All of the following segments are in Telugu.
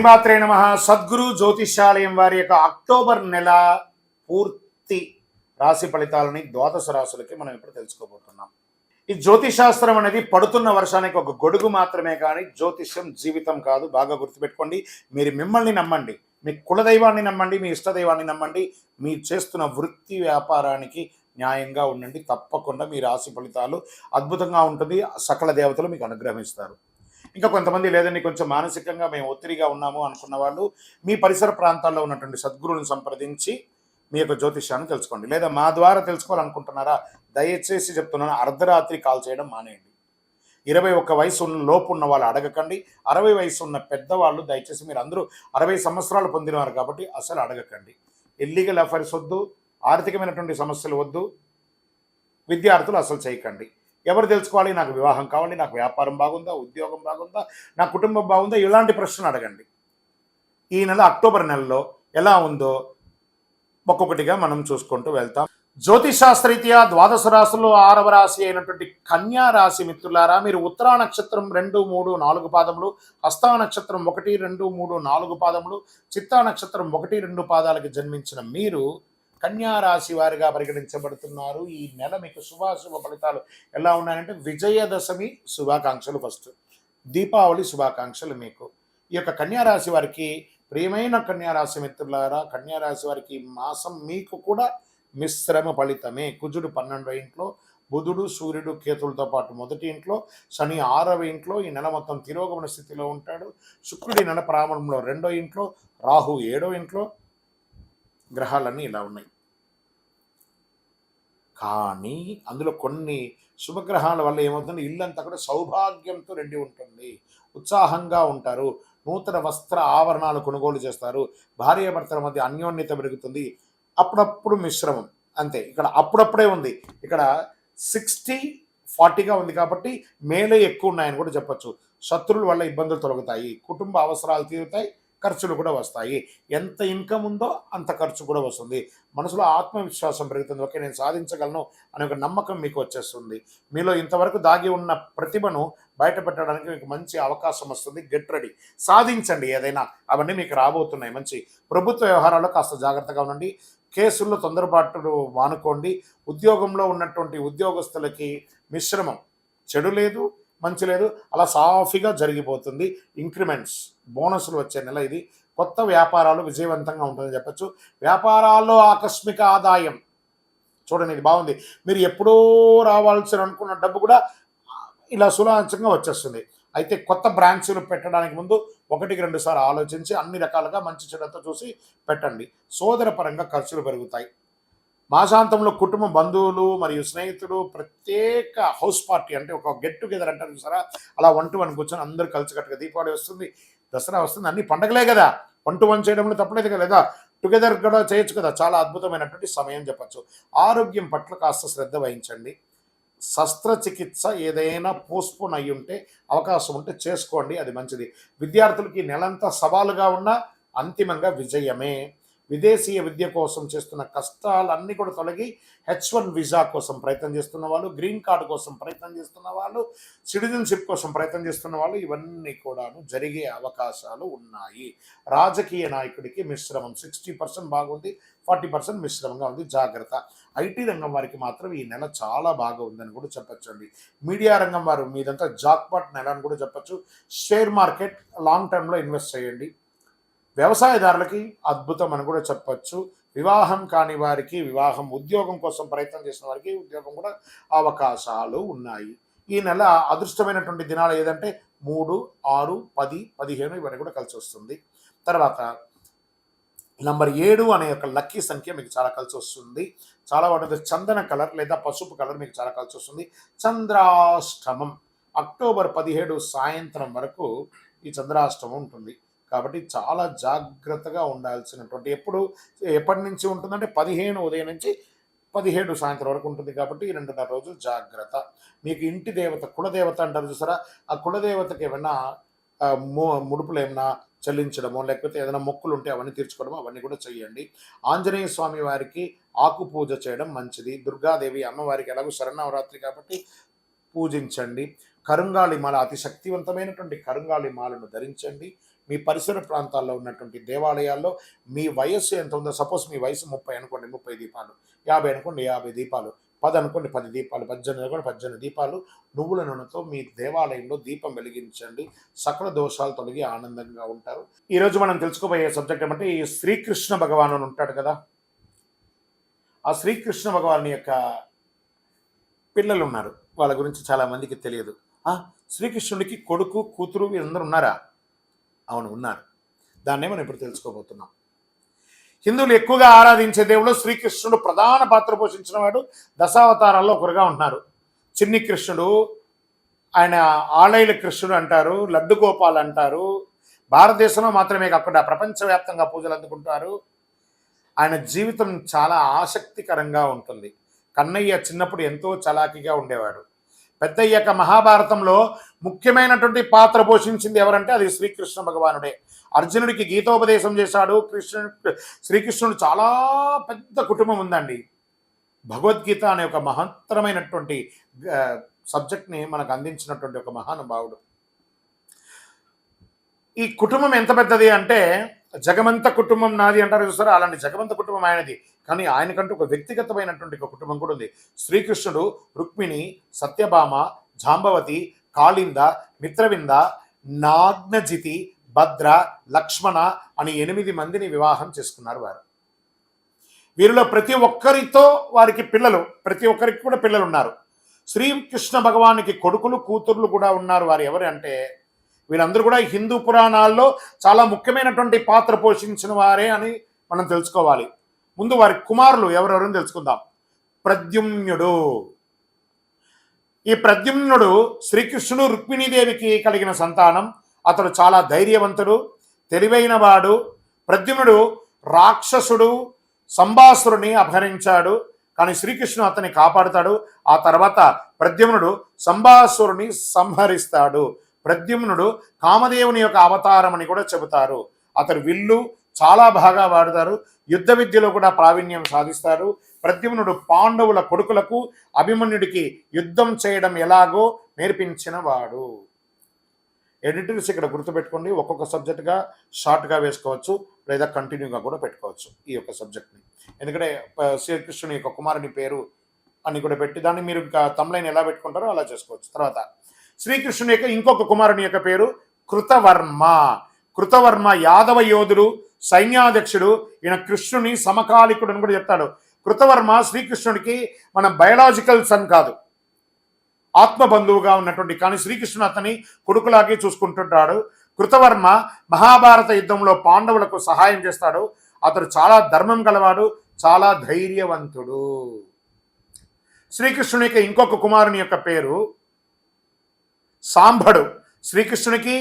శ్రీమాత్రే నమః. సద్గురు జ్యోతిష్యాలయం వారి యొక్క అక్టోబర్ నెల పూర్తి రాశి ఫలితాలని ద్వాదశ రాశులకి మనం ఇప్పుడు తెలుసుకోబోతున్నాం. ఈ జ్యోతిషాస్త్రం అనేది పడుతున్న వర్షానికి ఒక గొడుగు మాత్రమే, కానీ జ్యోతిష్యం జీవితం కాదు. బాగా గుర్తుపెట్టుకోండి. మీరు మిమ్మల్ని నమ్మండి, మీ కులదైవాన్ని నమ్మండి, మీ ఇష్టదైవాన్ని నమ్మండి. మీరు చేస్తున్న వృత్తి వ్యాపారానికి న్యాయంగా ఉండండి. తప్పకుండా మీ రాశి ఫలితాలు అద్భుతంగా ఉంటుంది. సకల దేవతలు మీకు అనుగ్రహిస్తారు. ఇంకా కొంతమంది లేదండి, కొంచెం మానసికంగా మేము ఒత్తిడిగా ఉన్నాము అనుకున్న వాళ్ళు మీ పరిసర ప్రాంతాల్లో ఉన్నటువంటి సద్గురువుని సంప్రదించి మీ యొక్క జ్యోతిష్యాన్ని తెలుసుకోండి. లేదా మా ద్వారా తెలుసుకోవాలనుకుంటున్నారా, దయచేసి చెప్తున్నాను, అర్ధరాత్రి కాల్ చేయడం మానేయండి. 21 వయసు లోపు ఉన్న వాళ్ళు అడగకండి. 60 వయసు ఉన్న పెద్దవాళ్ళు దయచేసి, మీరు అందరూ 60 సంవత్సరాలు పొందినవారు కాబట్టి అసలు అడగకండి. ఇల్లీగల్ అఫైర్స్ వద్దు, ఆర్థికమైనటువంటి సమస్యలు వద్దు, విద్యార్థులు అసలు చేయకండి. ఎవరు తెలుసుకోవాలి, నాకు వివాహం కావాలి, నాకు వ్యాపారం బాగుందా, ఉద్యోగం బాగుందా, నా కుటుంబం బాగుందా, ఇలాంటి ప్రశ్నలు అడగండి. ఈ నెల అక్టోబర్ నెలలో ఎలా ఉందో ఒక్కొక్కటిగా మనం చూసుకుంటూ వెళ్తాం. జ్యోతిషాస్త్రరీత్యా ద్వాదశ రాశుల్లో 6వ రాశి అయినటువంటి కన్యా రాశి మిత్రులారా, మీరు ఉత్తరా నక్షత్రం 2, 3, 4 పాదములు, హస్తా నక్షత్రం 1, 2, 3, 4 పాదములు, చిత్తా నక్షత్రం 1, 2 పాదాలకు జన్మించిన మీరు కన్యా రాశి వారిగా పరిగణించబడుతున్నారు. ఈ నెల మీకు శుభాశుభ ఫలితాలు ఎలా ఉన్నాయంటే, విజయదశమి శుభాకాంక్షలు, ఫస్ట్ దీపావళి శుభాకాంక్షలు మీకు. ఈ యొక్క కన్యా రాశి వారికి, ప్రియమైన కన్యా రాశి మిత్రులారా, కన్యా రాశి వారికి మాసం మీకు కూడా మిశ్రమ ఫలితమే. కుజుడు 12వ ఇంట్లో, బుధుడు సూర్యుడు కేతులతో పాటు 1వ ఇంట్లో, శని 6వ ఇంట్లో, ఈ నెల మొత్తం తిరోగమన స్థితిలో ఉంటాడు. శుక్రుడి నెల ప్రారంభంలో 2వ ఇంట్లో, రాహు 7వ ఇంట్లో. గ్రహాలన్నీ ఇలా ఉన్నాయి. కానీ అందులో కొన్ని శుభగ్రహాల వల్ల ఏమవుతుంది, ఇల్లంతా కూడా సౌభాగ్యంతో నిండి ఉంటుంది. ఉత్సాహంగా ఉంటారు. నూతన వస్త్ర ఆభరణాలు కొనుగోలు చేస్తారు. భార్యాభర్తల మధ్య అన్యోన్యత పెరుగుతుంది. అప్పుడప్పుడు మిశ్రమం, అంతే. ఇక్కడ అప్పుడప్పుడే ఉంది. ఇక్కడ 60-40గా ఉంది కాబట్టి మేలే ఎక్కువ ఉన్నాయని కూడా చెప్పచ్చు. శత్రువుల వల్ల ఇబ్బందులు తొలగుతాయి. కుటుంబ అవసరాలు తీరుతాయి. ఖర్చులు కూడా వస్తాయి. ఎంత ఇన్కమ్ ఉందో అంత ఖర్చు కూడా వస్తుంది. మనసులో ఆత్మవిశ్వాసం పెరుగుతుంది. ఓకే, నేను సాధించగలను అనే ఒక నమ్మకం మీకు వచ్చేస్తుంది. మీలో ఇంతవరకు దాగి ఉన్న ప్రతిభను బయటపెట్టడానికి మీకు మంచి అవకాశం వస్తుంది. గెట్ రెడీ, సాధించండి ఏదైనా. అవన్నీ మీకు రాబోతున్నాయి. మంచి ప్రభుత్వ వ్యవహారాల్లో కాస్త జాగ్రత్తగా ఉండండి. కేసుల్లో తొందరపాటు మానుకోండి. ఉద్యోగంలో ఉన్నటువంటి ఉద్యోగస్తులకి మిశ్రమం, చెడు లేదు మంచి లేదు, అలా సాఫీగా జరిగిపోతుంది. ఇంక్రిమెంట్స్, బోనస్లు వచ్చే నెల ఇది. కొత్త వ్యాపారాలు విజయవంతంగా ఉంటుందని చెప్పచ్చు. వ్యాపారాల్లో ఆకస్మిక ఆదాయం చూడండి, ఇది బాగుంది. మీరు ఎప్పుడో రావాల్సి అనుకున్న డబ్బు కూడా ఇలా సులభంగా వచ్చేస్తుంది. అయితే కొత్త బ్రాంచ్లు పెట్టడానికి ముందు 1-2 సార్లు ఆలోచించి అన్ని రకాలుగా మంచి చెడుతో చూసి పెట్టండి. సోదరపరంగా ఖర్చులు పెరుగుతాయి. మాసాంతంలో కుటుంబ బంధువులు మరియు స్నేహితులు ప్రత్యేక హౌస్ పార్టీ, అంటే ఒక గెట్ టుగెదర్ అంటారు చూసారా, అలా 1-to-1 కూర్చొని అందరూ కలిసికట్టుగా, దీపావళి వస్తుంది, దసరా వస్తుంది, అన్ని పండగలే కదా, 1-to-1 చేయడంలో తప్పలేదు కదా, లేదా టుగెదర్ కూడా చేయొచ్చు కదా. చాలా అద్భుతమైనటువంటి సమయం చెప్పచ్చు. ఆరోగ్యం పట్ల కాస్త శ్రద్ధ వహించండి. శస్త్రచికిత్స ఏదైనా పోస్ట్పోన్ అయ్యి ఉంటే, అవకాశం ఉంటే చేసుకోండి, అది మంచిది. విద్యార్థులకి నెలంతా సవాలుగా ఉన్న అంతిమంగా విజయమే. విదేశీయ విద్య కోసం చేస్తున్న కష్టాలన్నీ కూడా తొలగి H1 వీసా కోసం ప్రయత్నం చేస్తున్న వాళ్ళు, గ్రీన్ కార్డు కోసం ప్రయత్నం చేస్తున్న వాళ్ళు, సిటిజన్షిప్ కోసం ప్రయత్నం చేస్తున్న వాళ్ళు, ఇవన్నీ కూడాను జరిగే అవకాశాలు ఉన్నాయి. రాజకీయ నాయకుడికి మిశ్రమం, 60% బాగుంది, 40% మిశ్రమంగా ఉంది, జాగ్రత్త. ఐటీ రంగం వారికి మాత్రం ఈ నెల చాలా బాగా ఉందని కూడా చెప్పచ్చండి. మీడియా రంగం వారు మీదంతా జాక్పాట్ నెల అని కూడా చెప్పచ్చు. షేర్ మార్కెట్ లాంగ్ టర్మ్లో ఇన్వెస్ట్ చేయండి. వ్యవసాయదారులకి అద్భుతం అని కూడా చెప్పచ్చు. వివాహం కాని వారికి వివాహం, ఉద్యోగం కోసం ప్రయత్నం చేసిన వారికి ఉద్యోగం కూడా అవకాశాలు ఉన్నాయి. ఈ నెల అదృష్టమైనటువంటి దినాలు ఏదంటే 3, 6, 10, 15 ఇవన్నీ కూడా కలిసి వస్తుంది. తర్వాత నంబర్ 7 అనే ఒక లక్కీ సంఖ్య మీకు చాలా కలిసి వస్తుంది. చాలా వాటి చందన కలర్ లేదా పసుపు కలర్ మీకు చాలా కలిసి వస్తుంది. చంద్రాష్టమం అక్టోబర్ 17 సాయంత్రం వరకు ఈ చంద్రాష్టమం ఉంటుంది. కాబట్టి చాలా జాగ్రత్తగా ఉండాల్సినటువంటి, ఎప్పటి నుంచి ఉంటుందంటే 15 ఉదయం నుంచి 17 సాయంత్రం వరకు ఉంటుంది. కాబట్టి ఈ 2.5 రోజులు జాగ్రత్త. మీకు ఇంటి దేవత, కులదేవత అంటారు చూసారా, ఆ కులదేవతకి ఏమైనా ముడుపులు ఏమైనా చెల్లించడమో, లేకపోతే ఏదైనా మొక్కులు ఉంటే అవన్నీ తీర్చుకోవడమో, అవన్నీ కూడా చేయండి. ఆంజనేయ స్వామి వారికి ఆకు పూజ చేయడం మంచిది. దుర్గాదేవి అమ్మవారికి ఎలాగో శరన్నవరాత్రి కాబట్టి పూజించండి. కరుంగాళి మాల, అతి శక్తివంతమైనటువంటి కరుంగాళి మాలను ధరించండి. మీ పరిసర ప్రాంతాల్లో ఉన్నటువంటి దేవాలయాల్లో మీ వయస్సు ఎంత ఉందో, సపోజ్ మీ వయసు 30 అనుకోండి, 30 దీపాలు, 50 అనుకోండి, 50 దీపాలు, 10 అనుకోండి, 10 దీపాలు, 18 అనుకోండి, 18 దీపాలు నువ్వుల నూనెతో మీ దేవాలయంలో దీపం వెలిగించండి. సకల దోషాలు తొలగి ఆనందంగా ఉంటారు. ఈరోజు మనం తెలుసుకోబోయే సబ్జెక్ట్ ఏమంటే, ఈ శ్రీకృష్ణ భగవానుడు ఉంటాడు కదా, ఆ శ్రీకృష్ణ భగవాను యొక్క పిల్లలు ఉన్నారు. వాళ్ళ గురించి చాలా మందికి తెలియదు. శ్రీకృష్ణుడికి కొడుకు, కూతురు వీరందరూ ఉన్నారా? అవును, ఉన్నారు. దాన్నే మనం ఇప్పుడు తెలుసుకోబోతున్నాం. హిందువులు ఎక్కువగా ఆరాధించే దేవుడు శ్రీకృష్ణుడు ప్రధాన పాత్ర పోషించిన వాడు. దశావతారాల్లో ఒకరుగా ఉంటున్నారు. చిన్ని కృష్ణుడు, ఆయన ఆలైల కృష్ణుడు అంటారు, లడ్డు గోపాల్ అంటారు. భారతదేశంలో మాత్రమే కాకుండా ప్రపంచవ్యాప్తంగా పూజలు అందుకుంటారు. ఆయన జీవితం చాలా ఆసక్తికరంగా ఉంటుంది. కన్నయ్య చిన్నప్పుడు ఎంతో చలాకీగా ఉండేవాడు. పెద్దయ్యాక మహాభారతంలో ముఖ్యమైనటువంటి పాత్ర పోషించింది ఎవరంటే అది శ్రీకృష్ణ భగవానుడే. అర్జునుడికి గీతోపదేశం చేశాడు. శ్రీకృష్ణుడు చాలా పెద్ద కుటుంబం ఉందండి. భగవద్గీత అనే ఒక మహత్తరమైనటువంటి సబ్జెక్ట్ని మనకు అందించినటువంటి ఒక మహానుభావుడు. ఈ కుటుంబం ఎంత పెద్దది అంటే, జగమంత కుటుంబం నాది అంటారు చూస్తారా, అలాంటి జగమంత కుటుంబం ఆయనది. కానీ ఆయనకంటూ ఒక వ్యక్తిగతమైనటువంటి ఒక కుటుంబం కూడా ఉంది. శ్రీకృష్ణుడు రుక్మిణి, సత్యభామ, జాంబవతి, కాళింద, మిత్రవింద, నాగ్నజితి, భద్ర, లక్ష్మణ అని 8 మందిని వివాహం చేసుకున్నారు వారు. వీరిలో ప్రతి ఒక్కరితో వారికి పిల్లలు, ప్రతి ఒక్కరికి కూడా పిల్లలు ఉన్నారు. శ్రీకృష్ణ భగవానికి కొడుకులు, కూతుర్లు కూడా ఉన్నారు. వారు ఎవరు అంటే, వీళ్ళందరూ కూడా హిందూ పురాణాల్లో చాలా ముఖ్యమైనటువంటి పాత్ర పోషించిన వారే అని మనం తెలుసుకోవాలి. ముందు వారి కుమారులు ఎవరెవరని తెలుసుకుందాం. ప్రద్యుమ్నుడు. ఈ ప్రద్యుమ్నుడు శ్రీకృష్ణుడు రుక్మిణీదేవికి కలిగిన సంతానం. అతడు చాలా ధైర్యవంతుడు, తెలివైన వాడు. ప్రద్యుమ్నుడు రాక్షసుడు సంబాసురుని అపహరించాడు, కానీ శ్రీకృష్ణుడు అతన్ని కాపాడుతాడు. ఆ తర్వాత ప్రద్యుమ్నుడు సంబాసురుని సంహరిస్తాడు. ప్రద్యుమ్నుడు కామదేవుని యొక్క అవతారం అని కూడా చెబుతారు. అతడు విల్లు చాలా బాగా వాడతారు. యుద్ధ విద్యలో కూడా ప్రావీణ్యం సాధిస్తారు. ప్రద్యుమ్నుడు పాండవుల కొడుకులకు అభిమన్యుడికి యుద్ధం చేయడం ఎలాగో నేర్పించిన వాడు. ఎడిటర్స్ ఇక్కడ గుర్తుపెట్టుకోండి, ఒక్కొక్క సబ్జెక్ట్గా షార్ట్గా వేసుకోవచ్చు, లేదా కంటిన్యూగా కూడా పెట్టుకోవచ్చు ఈ యొక్క సబ్జెక్ట్ని. ఎందుకంటే శ్రీకృష్ణుని యొక్క కుమారుని పేరు అని కూడా పెట్టి దాన్ని మీరు ఇంకా తమ్లైన్ ఎలా పెట్టుకుంటారో అలా చేసుకోవచ్చు. తర్వాత శ్రీకృష్ణుని యొక్క ఇంకొక కుమారుని యొక్క పేరు కృతవర్మ. కృతవర్మ యాదవ యోధుడు, సైన్యాధ్యక్షుడు. ఈయన కృష్ణుని సమకాలికుడు అని కూడా చెప్తాడు. కృతవర్మ శ్రీకృష్ణుడికి మన బయలాజికల్ సన్ కాదు, ఆత్మబంధువుగా ఉన్నటువంటి, కానీ శ్రీకృష్ణుడు అతని కొడుకులాగే చూసుకుంటుంటాడు. కృతవర్మ మహాభారత యుద్ధంలో పాండవులకు సహాయం చేస్తాడు. అతడు చాలా ధర్మం గలవాడు, చాలా ధైర్యవంతుడు. శ్రీకృష్ణుని యొక్క ఇంకొక కుమారుని యొక్క పేరు సాంబడు. శ్రీకృష్ణునికి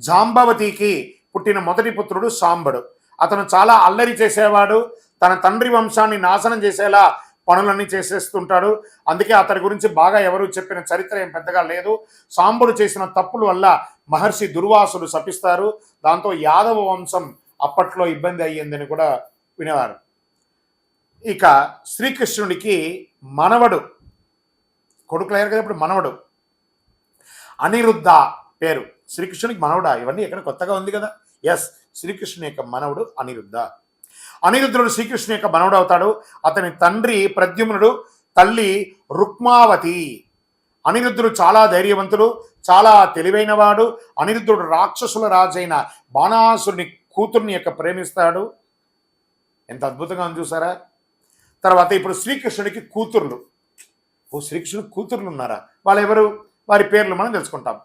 జాంబవతికి పుట్టిన మొదటి పుత్రుడు సాంబడు. అతను చాలా అల్లరి చేసేవాడు. తన తండ్రి వంశాన్ని నాశనం చేసేలా పనులన్నీ చేసేస్తుంటాడు. అందుకే అతడి గురించి బాగా ఎవరు చెప్పిన చరిత్ర ఏం పెద్దగా లేదు. సాంబడు చేసిన తప్పుల వల్ల మహర్షి దుర్వాసుడు శపిస్తారు. దాంతో యాదవ వంశం అప్పట్లో ఇబ్బంది అయ్యిందని కూడా వినేవారు. ఇక శ్రీకృష్ణుడికి మనవడు, కొడుకులు అయ్యారు కదా, ఇప్పుడు మనవడు అనిరుద్ధ పేరు. శ్రీకృష్ణునికి మనవడా? ఇవన్నీ ఎక్కడ కొత్తగా ఉంది కదా. ఎస్, శ్రీకృష్ణుని యొక్క మనవడు అనిరుద్ధ. అనిరుద్ధుడు శ్రీకృష్ణుని యొక్క మనవడు అవుతాడు. అతని తండ్రి ప్రద్యుమ్నుడు, తల్లి రుక్మావతి. అనిరుద్ధుడు చాలా ధైర్యవంతుడు, చాలా తెలివైనవాడు. అనిరుద్ధుడు రాక్షసుల రాజైన బాణాసురుని కూతుర్ని యొక్క ప్రేమిస్తాడు. ఎంత అద్భుతంగా ఉంది చూసారా. తర్వాత ఇప్పుడు శ్రీకృష్ణుడికి కూతుర్లు. శ్రీకృష్ణుడికి కూతుర్లు ఉన్నారా? వాళ్ళు ఎవరు? వారి పేర్లు మనం తెలుసుకుంటాం.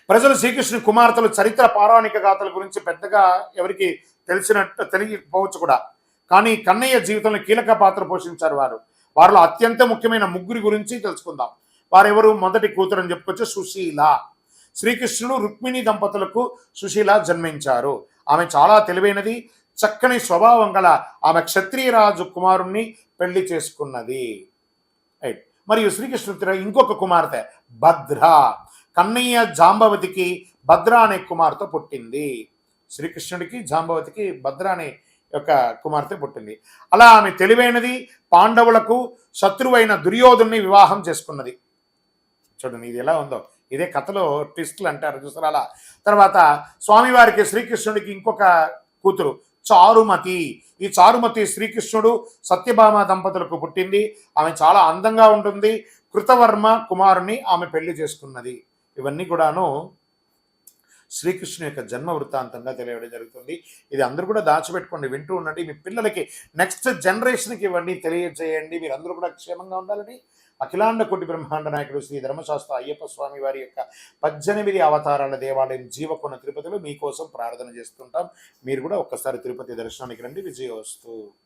ప్రజలు శ్రీకృష్ణుని కుమార్తెలు చరిత్ర పౌరాణిక గాథల గురించి పెద్దగా ఎవరికి తెలియకపోవచ్చు కూడా, కానీ కన్నయ్య జీవితంలో కీలక పాత్ర పోషించారు వారు. వారిలో అత్యంత ముఖ్యమైన 3 గురించి తెలుసుకుందాం. వారెవరు? మొదటి కూతురు అని చెప్పుకోవచ్చు, సుశీల. శ్రీకృష్ణుడు రుక్మిణి దంపతులకు సుశీల జన్మించారు. ఆమె చాలా తెలివైనది, చక్కని స్వభావం గల ఆమె క్షత్రియరాజు కుమారుణ్ణి పెళ్లి చేసుకున్నది. రైట్. మరియు శ్రీకృష్ణుడి ఇంకొక కుమార్తె భద్ర. కన్నయ్య జాంబవతికి భద్ర అనే కుమార్తె పుట్టింది. శ్రీకృష్ణుడికి జాంబవతికి భద్ర అనే యొక్క కుమార్తె పుట్టింది. అలా ఆమె తెలివైనది, పాండవులకు శత్రువైన దుర్యోధుని వివాహం చేసుకున్నది. చూడండి ఇది ఎలా ఉందో, ఇదే కథలో ట్విస్ట్లు అంటారు చూసారు. అలా తర్వాత స్వామివారికి శ్రీకృష్ణుడికి ఇంకొక కూతురు చారుమతి. ఈ చారుమతి శ్రీకృష్ణుడు సత్యభామ దంపతులకు పుట్టింది. ఆమె చాలా అందంగా ఉంటుంది. కృతవర్మ కుమారుని ఆమె పెళ్లి చేసుకున్నది. ఇవన్నీ కూడాను శ్రీకృష్ణు యొక్క జన్మ వృత్తాంతంగా తెలియడం జరుగుతుంది. ఇది అందరూ కూడా దాచిపెట్టుకోండి, వింటూ ఉండండి. మీ పిల్లలకి నెక్స్ట్ జనరేషన్కి ఇవన్నీ తెలియజేయండి. మీరు అందరూ కూడా క్షేమంగా ఉండాలని అఖిలాండ కోటి బ్రహ్మాండ నాయకుడు శ్రీ ధర్మశాస్త్ర అయ్యప్ప స్వామి వారి యొక్క 18 అవతారాల దేవాలయం జీవకొండ తిరుపతిలో మీకోసం ప్రార్థన చేస్తుంటాం. మీరు కూడా ఒక్కసారి తిరుపతి దర్శనానికి రండి. విజయోస్తు.